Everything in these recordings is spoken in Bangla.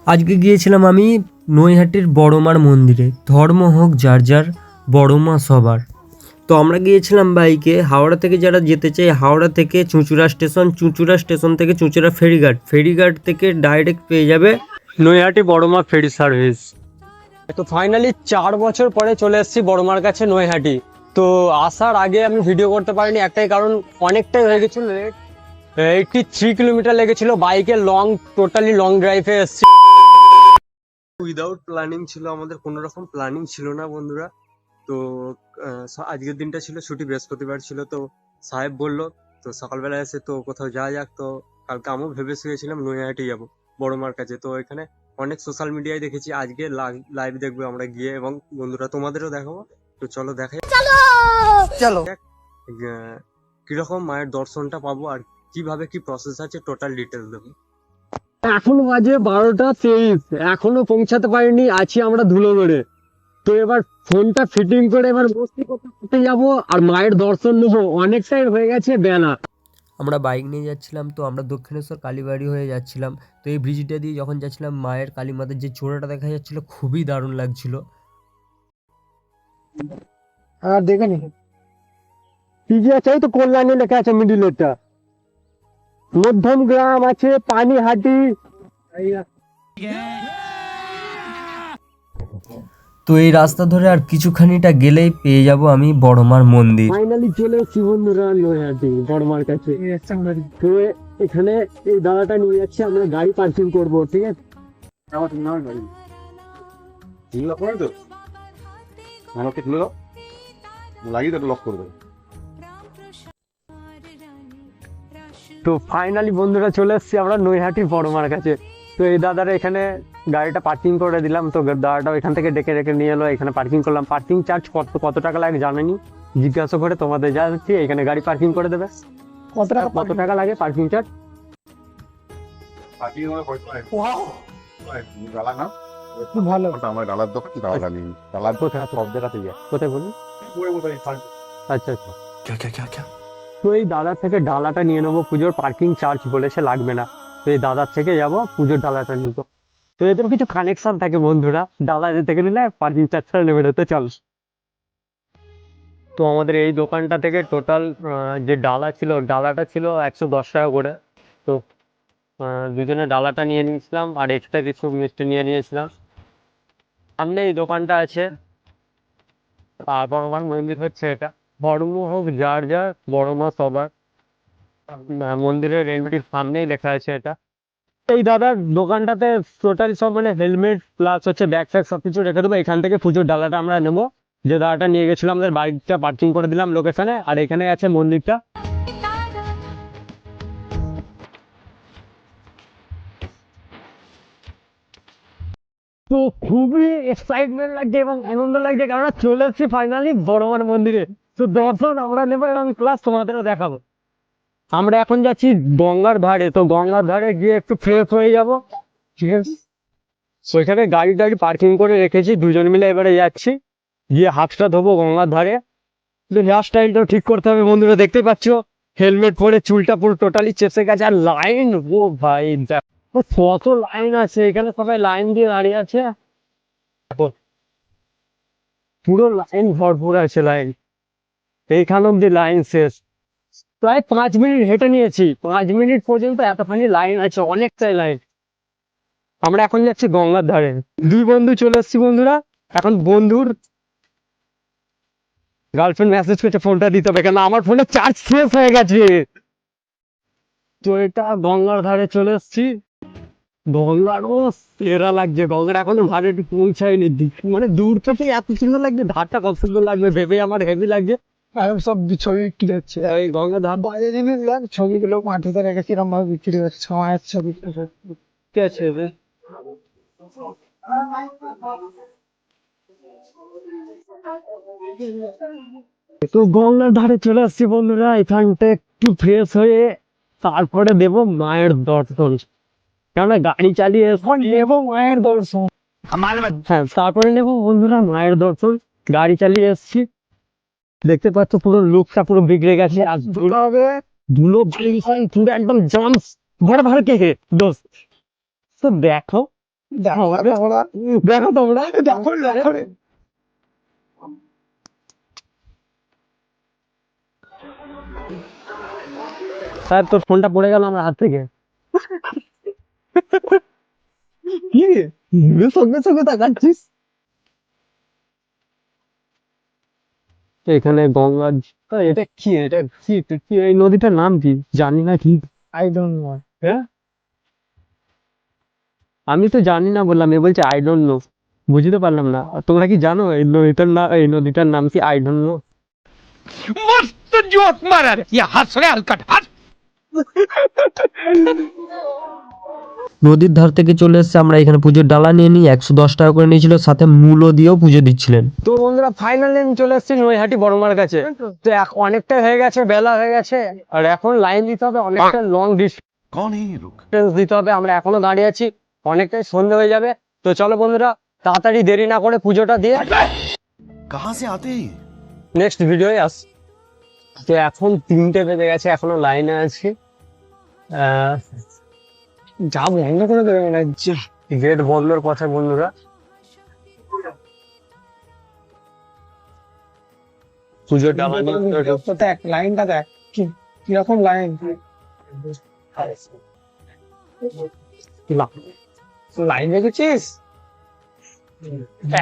আজকে গিয়েছিলাম আমি নৈহাটির বড়মার মন্দিরে। ধর্ম হোক যার যার, বড়মা সবার। তো আমরা গিয়েছিলাম বাইকে। হাওড়া থেকে যারা যেতে চাই, হাওড়া থেকে চুঁচুড়া স্টেশন, চুঁচুড়া স্টেশন থেকে চুঁচুড়া ফেরিঘাট, ফেরিঘাট থেকে ডাইরেক্ট পেয়ে যাবে নৈহাটি বড়মা ফেরি সার্ভিস। তো ফাইনালি 4 বছর পরে চলে এসেছি বড়মার কাছে নৈহাটি। তো আসার আগে আমি ভিডিও করতে পারিনি, একটাই কারণ অনেকটাই হয়ে গেছিল লেট। 83 কিলোমিটার লেগেছিল বাইকে, টোটালি লং ড্রাইভে এসেছি। উইদাউট প্ল্যানিং ছিল, আমাদের কোনো রকম প্ল্যানিং ছিল না বন্ধুরা। তো আজকের দিনটা ছিল ছুটি, বৃহস্পতিবার ছিল। তো সাহেব বলল তো সকালবেলা এসে তো কোথাও যাওয়া যাক। তো কালকে আমিও ভেবে শুয়েছিলাম নৈহাটি যাবো বড়মার কাছে। তো এখানে অনেক সোশ্যাল মিডিয়ায় দেখেছি, আজকে লাইভ দেখবো আমরা গিয়ে, এবং বন্ধুরা তোমাদেরও দেখাবো। তো চলো দেখাই, চলো কিরকম মায়ের দর্শনটা পাবো আর কিভাবে কি প্রসেস আছে টোটাল ডিটেলস দেবো। এখন বাজে 12টা 23, এখনো পৌঁছাতে পারিনি, আছি আমরা ধুলোগড়ে। তো এবার ফোনটা ফিটিং করে এবার বসতে করতে যাবো আর মায়ের দর্শন নেবো। অনেকটাই হয়ে গেছে বেলা। আমরা বাইক নিয়ে যাচ্ছিলাম, তো আমরা দক্ষিণেশ্বর কালীবাড়ি হয়ে যাচ্ছিলাম। তো এই ব্রিজটা দিয়ে যখন যাচ্ছিলাম, মায়ের কালীমাতার যে চূড়াটা দেখা যাচ্ছিল, খুবই দারুণ লাগছিল। আর দেখে নি কি কি আছে, এই তো কল্যাণী লেখা আছে মিডিলেরটা। মধ্যম গ্রাম আছে, পানিহাটি। তো এই রাস্তা ধরে আর কিছুখানিটা গেলেই পেয়ে যাব আমি বড়মার মন্দির। ফাইনালি চলে এসেছি বন্ধুরা নৈহাটি বড়মার কাছে। তো এখানে এই দাদাটা নিয়ে যাচ্ছে, আমরা গাড়ি পার্কিং করবো, ঠিক আছে? তো ফাইনালি বন্ধুরা চলে এসেছি আমরা নৈহাটি বড়মার কাছে। তো এই দাদারা এখানে গাড়িটা পার্কিং করে দিলাম। তো দাদাটাও এখান থেকে ডেকে ডেকে নিয়ে এলো, এখানে পার্কিং করলাম। পার্কিং চার্জ কত টাকা লাগে জানেনি, জিজ্ঞাসা করে তোমাদের জানাচ্ছি। এখানে গাড়ি পার্কিং করে দেবে। কত টাকা লাগে পার্কিং চার্জ? ভালো। কোথায় বলুন? আচ্ছা আচ্ছা। তো এই দাদার থেকে ডালাটা নিয়ে নেবো, পুজোর পার্কিং চার্জ বলেছে লাগবে না। তো এই দাদার থেকে যাবো, পুজোর ডালাটা নিবো। তো এদের কিছু কানেকশন থাকে বন্ধুরা, ডালা এদের থেকে নিলে পার্কিং চার্জটা নেবে না। তো চল। তো আমাদের এই দোকানটা থেকে টোটাল যে ডালাটা ছিল 110 টাকা করে। তো দুজনে ডালাটা নিয়ে নিয়েছিলাম আর এক্সট্রা কিছু মিষ্টি নিয়ে নিয়েছিলাম। সামনে এই দোকানটা আছে। তারপর আমার মন্দির হচ্ছে এটা, ধর্ম হোক যার যার, বড়মা সবার। মন্দিরের এন্ট্রির সামনেই লেখা আছে এটা। এই দাদার দোকানটাতে টোটাল সব মানে হেলমেট প্লাস হচ্ছে ব্যাগ ফ্যাগ সবকিছু রেখে দেবো। এখান থেকে পুজোর ডালাটা আমরা নেবো। যে দাদাটা নিয়ে গেছিলাম, আমাদের বাইকটা পার্কিং করে দিলাম লোকেশনে, আর এখানে আছে মন্দিরটা। তো খুবই এক্সাইটমেন্ট লাগছে এবং আনন্দ লাগছে, কারণ চলে এসেছি ফাইনালি বড়মার মন্দিরে। তো দর্শন আমরা নেবো এবং প্লাস তোমাদেরও দেখাবো। আমরা এখন যাচ্ছি গঙ্গার ধারে। তো গঙ্গার ধারে গিয়ে একটু ফ্রেশ হয়ে যাবো, ঠিক আছে? ওইখানে গাড়ি টাড়ি পার্কিং করে রেখেছি, দুজন মিলে এবারে যাচ্ছি, গিয়ে হাতটা ধোবো গঙ্গার ধারে। হেয়ার স্টাইলটাও ঠিক করতে হবে বন্ধুরা, দেখতে পাচ্ছ হেলমেট পরে চুলটা পুরো টোটালি চেপে গেছে। আর লাইন, ও ভাই দেখো কত লাইন আছে এখানে, সবাই লাইন দিয়ে দাঁড়িয়ে আছে। পুরো লাইন ভরপুর আছে, লাইন এইখান অব্দি লাইন শেষ। প্রায় 5 মিনিট হেঁটে নিয়েছি, 5 মিনিট পর্যন্ত এতখানি লাইন আছে, অনেকটাই লাইন। আমরা এখন যাচ্ছি গঙ্গার ধারে, দুই বন্ধু চলে এসেছি বন্ধুরা। এখন বন্ধুর গার্লফ্রেন্ড মেসেজ করছে, ফোনটা দিতে হবে, কেন আমার ফোনে চার্জ শেষ হয়ে গেছে। তো এটা গঙ্গার ধারে চলে এসেছি। গঙ্গারও সেরা লাগছে, গঙ্গার এখনো ধারে পৌঁছায়নি, মানে দূর থেকে এত সুন্দর লাগছে, ধারটা কত সুন্দর লাগবে ভেবে আমার হেভি লাগছে। সব ছবি বিক্রি হচ্ছে, এই গঙ্গা ধার বাইরে নেমে ছবিগুলো মাটিতে রেখে কিরম ভাবে বিক্রি হচ্ছে, মায়ের ছবি। ঠিক আছে। তো গঙ্গার ধারে চলে আসছি বন্ধুরা, এখানটা একটু ফ্রেশ হয়ে তারপরে দেবো মায়ের দর্শন। কেননা গাড়ি চালিয়ে নেবো মায়ের দর্শন। হ্যাঁ, তারপরে নেবো বন্ধুরা মায়ের দর্শন। গাড়ি চালিয়ে এসছি, দেখতে পাচ্ছ পুরো লুকটা পুরো বিগড়ে গেছে। আর ধুলো পুরো একদম জামস বড় ভালো কে দোস্ত। তো দেখো দেখো তোমরা, দেখো তোমরা, দেখো দেখো রে। স্যার তোর ফোনটা পড়ে গেল আমার হাত থেকে। কি রে? সঙ্গে সঙ্গে তাকাচ্ছিস? এখানে গঙ্গা, এটা কি, এটা কি, কি এই নদীটার নাম কি জানি না কি। I don't know. হ্যাঁ আমি তো জানি না বললাম, এ বলছে আই ডোন্ট নো, বুঝতে পারলাম না। আর তোমরা কি জানো এই নদীটার নাম কি? I don't know. मस्त जोक मारा रे या हंस रे हलकट हंस নদীর ধার থেকে চলে এসেছে, আমরা এখানে পুজোর ডালা নিয়ে নিই। 110 টাকা করে নিয়েছিল, সাথে মূলও দিয়েও পুজো দিচ্ছিলেন। তো বন্ধুরা ফাইনালি আমি চলে এসেছি নৈহাটি বড়মার কাছে। তো অনেকটা হয়ে গেছে, বেলা হয়ে গেছে, আর এখন লাইন দিতে হবে, অনেকটা লং कौन है ये लोग ডিস্টেন্স দিতে হবে। আমরা এখনো দাঁড়িয়ে আছি, অনেকটাই সন্ধে হয়ে যাবে। তো চলো বন্ধুরা, তাড়াতাড়ি দেরি না করে পুজোটা দিয়ে कहाँ से आते हैं ये? নেক্সট ভিডিওয়ে আস। তো এখন 3টে বেজে গেছে, এখনো লাইনে আছি। যা বন্ধ করে দেবে মনে হচ্ছে, গেট বন্ধর কথা বন্ধুরা। পুজোটা তো দেখ লাইনটা দেখ, কিরকম লাইন। লাইন দেখেছিস?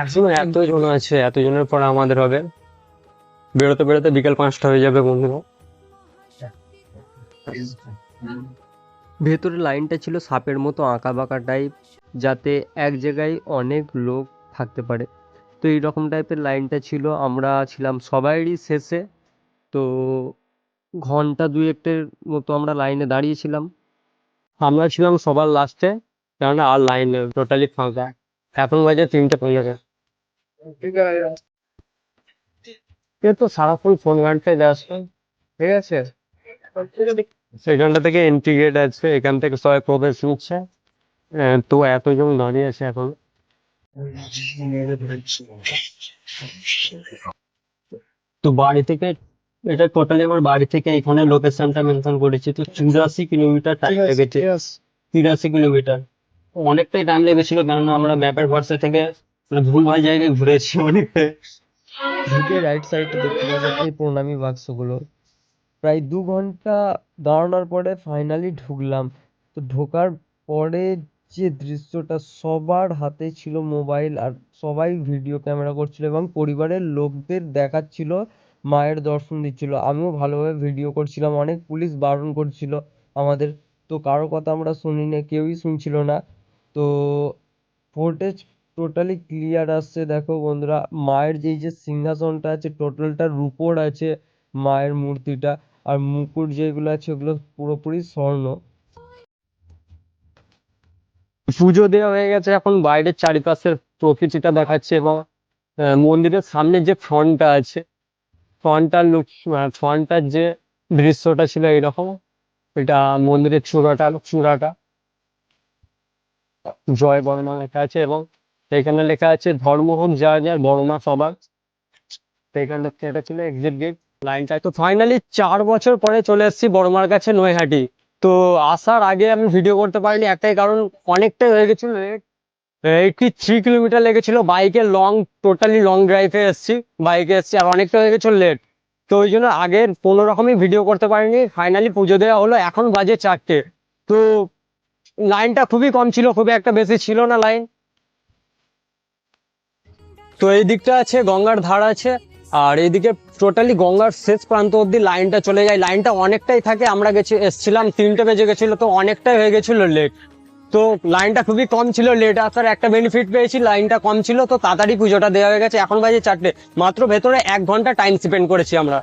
এখনো এতজন আছে, এতজনের পর আমাদের হবে। বেরোতে বেরোতে বিকেল 5টা হয়ে যাবে বন্ধুরা। ভেতরে লাইনটা ছিল সাপের মতো আঁকা বাঁকা টাইপ, যাতে এক জায়গায় অনেক লোক থাকতে পারে। তো এইরকম টাইপের লাইনটা ছিল। আমরা ছিলাম সবাইরই শেষে। তো ঘন্টা 2-1 মতো আমরা লাইনে দাঁড়িয়েছিলাম। আমরা ছিলাম সবার লাস্টে, কেননা আর লাইন টোটালি ফাঁকা। এখন বাজে 3:15। এ তো সারাক্ষণ ফোন ঘাঁটতে ব্যস্ত, ঠিক আছে। সেখানটা থেকে এন্ট্রি গেট আছে, এখান থেকে সবাই প্রবেশ নিচ্ছে। তো এতজন দাঁড়িয়ে আছে এখন। তো বাড়ি থেকে, এটা টোটালি আমার বাড়ি থেকে এখানে লোকেশনটা মেনশন করেছি। তো 84 কিলোমিটার টাইম লেগেছে, 83 কিলোমিটার। অনেকটাই টাইম লেগেছিল, কেননা আমরা ম্যাপের ভরসা থেকে ভুলভাল জায়গায় ঘুরেছি অনেকটাই। ঢুকে রাইট সাইডে দেখতে পাবেন এই প্রণামী বাক্সগুলো। প্রায় 2 ঘন্টা দাঁড়ানোর পরে ফাইনালি ঢুকলাম। তো ঢোকার পরে যে দৃশ্যটা, সবার হাতে ছিল মোবাইল, আর সবাই ভিডিও ক্যামেরা করছিল এবং পরিবারের লোকদের দেখাচ্ছিল, মায়ের দর্শন দিচ্ছিল। আমিও ভালোভাবে ভিডিও করছিলাম, অনেক পুলিশ বারণ করছিল আমাদের। তো কারো কথা আমরা শুনিনি, কেউই শুনছিল না। তো ফুটেজ টোটালি ক্লিয়ার আসছে। দেখো বন্ধুরা, মায়ের যে সিংহাসনটা আছে টোটালটা রূপোর আছে, মায়ের মূর্তিটা। আর মুকুট যেগুলো আছে ওগুলো পুরোপুরি স্বর্ণ। পুজো দেওয়া হয়ে গেছে, এখন বাইরের চারিপাশের প্রকৃতিটা দেখাচ্ছে এবং মন্দিরের সামনে যে ফ্রন্টটা আছে, ফ্রন্টটার যে দৃশ্যটা ছিল এরকম। এটা মন্দিরের চূড়াটা জয় বর্মা লেখা আছে, এবং এখানে লেখা আছে ধর্ম হোক যার যার, বড় মা সবার। তো এখান থেকে এটা ছিল এক্সিট গেট লাইনটা। তো ফাইনালি 4 বছর পরে চলে এসেছি বড়মার কাছে নৈহাটি। তো আসার আগে আমি ভিডিও করতে পারিনি, একটাই কারণ, অনেকটাই হয়ে গেছিল। 83 কিলোমিটার লেগেছিল বাইকে, টোটালি লং ড্রাইভে এসেছি, বাইকে এসেছি, আর অনেকটা হয়ে গেছিল লেট। তো ওই জন্য আগের কোনো রকমই ভিডিও করতে পারিনি। ফাইনালি পুজো দেওয়া হলো, এখন বাজে 4টে। তো লাইনটা খুবই কম ছিল, খুবই একটা বেশি ছিল না লাইন। তো এই দিকটা আছে গঙ্গার ধার আছে, আর এইদিকে টোটালি গঙ্গার শেষ প্রান্ত অব্দি লাইনটা চলে যায়। লাইনটা অনেকটাই থাকে, আমরা এসছিলাম 3টে বেজে গেছিল, তো অনেকটাই হয়ে গেছিল লেট। তো লাইনটা খুবই কম ছিল, লেট আসার একটা বেনিফিট পেয়েছি, লাইনটা কম ছিল, তো তাড়াতাড়ি পুজোটা দেওয়া হয়ে গেছে। এখন বাজে 4টে, মাত্র ভেতরে 1 ঘন্টা টাইম স্পেন্ড করেছি আমরা।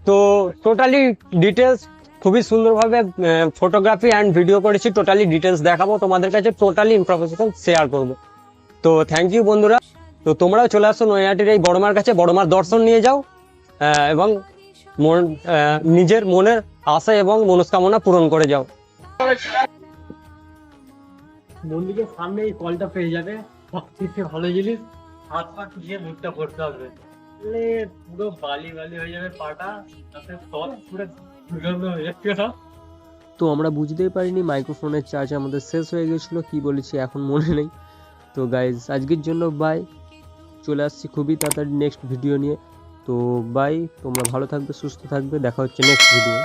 তো টোটালি ডিটেলস খুবই সুন্দরভাবে ফটোগ্রাফি অ্যান্ড ভিডিও করেছি, টোটালি ডিটেলস দেখাবো তোমাদের কাছে, টোটালি ইনফরমেশন শেয়ার করবো। তো থ্যাংক ইউ বন্ধুরা। তো তোমরাও চলে আসো নৈহাটির এই বড়মার কাছে, বড়মার দর্শন নিয়ে যাও, এবং নিজের মনের আশা এবং মনস্কামনা পূরণ করে যাও। মন্দিরের সামনে এই কলটা পেয়ে যাবে, সবথেকে ভালো জিনিস, হাত পা দিয়ে মুখটা করতে হবে, পুরো বালি বালি হয়ে যাবে পাটা, তাতে সব পুরো ধুলো হয়ে যাচ্ছে না। তো আমরা বুঝতেই পারিনি, মাইক্রোফোনের চার্জ আমাদের শেষ হয়ে গেছিলো, কি বলেছি এখন মনে নেই। তো গাইজ আজকের জন্য বাই, চলে আসছি খুবই তাড়াতাড়ি নেক্সট ভিডিও নিয়ে। তো বাই, তোমরা ভালো থাকবে, সুস্থ থাকবে, দেখা হচ্ছে নেক্সট ভিডিও।